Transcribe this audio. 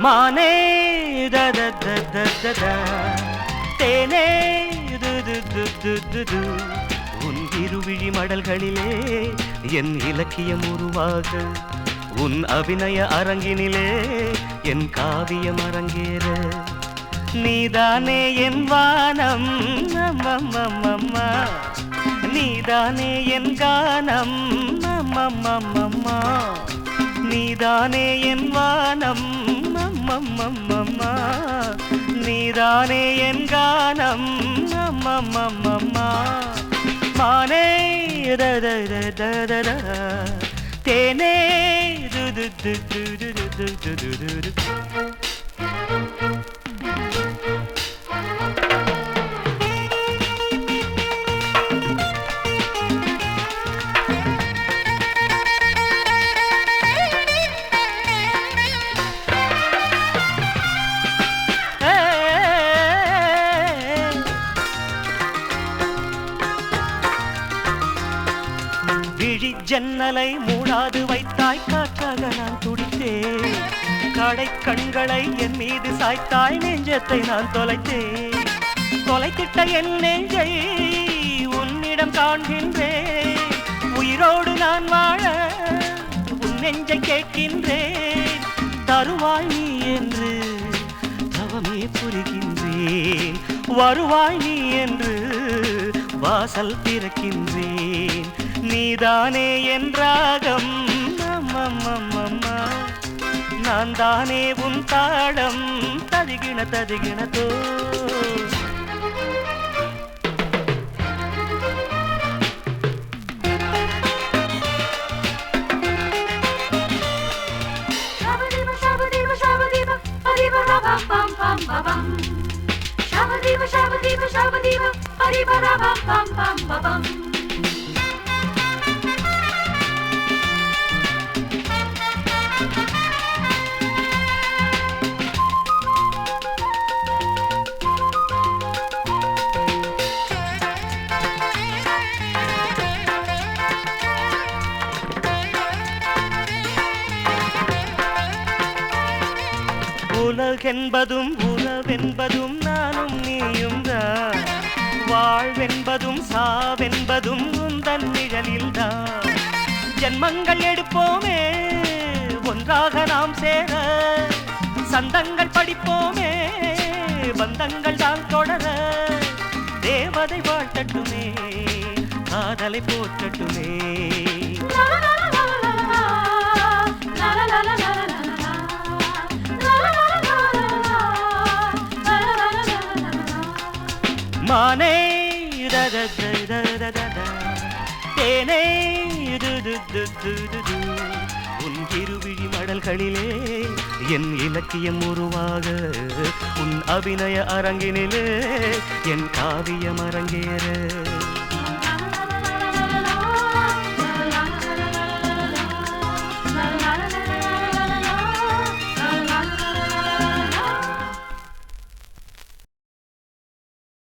மானே தத தத தத தேனே துது உன் இருவிழி மடல்களிலே என் இலக்கியம் உருவாக உன் அபிநய அரங்கினிலே என் காவியம் அரங்கேற நீதானே என் வானம் அம்மம்மம்மா நீதானே என் கானம் அம்மம்மம்மா நீதானே என் வானம் அம்மம்மம்மா நீதானே என் கானம் அம்மம்மம்மா மானே தததததத தேனே துதுதுதுதுதுதுதுது விழி ஜன்னலை மூடாது வைத்தாய் காற்றாக நான் துடித்தேன் கடை கண்களை என் மீது சாய்த்தாய் நெஞ்சத்தை நான் தொலைத்தேன் தொலைத்திட்ட என் நெஞ்சை உன்னிடம் காண்கின்றேன் உயிரோடு நான் வாழ உன் நெஞ்சை கேட்கின்றேன் தருவாய் நீ என்று தவமே புரிகின்றேன் வருவாய் நீ என்று வாசல் திறக்கின்றேன் நீதானே என் ராகம் அம்மம்மம்மா நான் தானே உன் தாளம் ததிகின ததிகினதோ உலகென்பதும் உறவென்பதும் நானும் நீயும் தான் வாழ்வென்பதும் சாவென்பதும் உந்தன் நிழலில்தான் ஜென்மங்கள் எடுப்போமே ஒன்றாக நாம் சேர சந்தங்கள் படிப்போமே பந்தங்கள் தான் தொடர தேவதை வாழ்த்தட்டுமே காதலை போற்றட்டுமே மானே தததததத தேனே துதுதுதுதுது உன் இருவிழி மடல்களிலே என் இலக்கியம் உருவாக உன் அபிநய அரங்கினிலே என் காவியம் அரங்கேற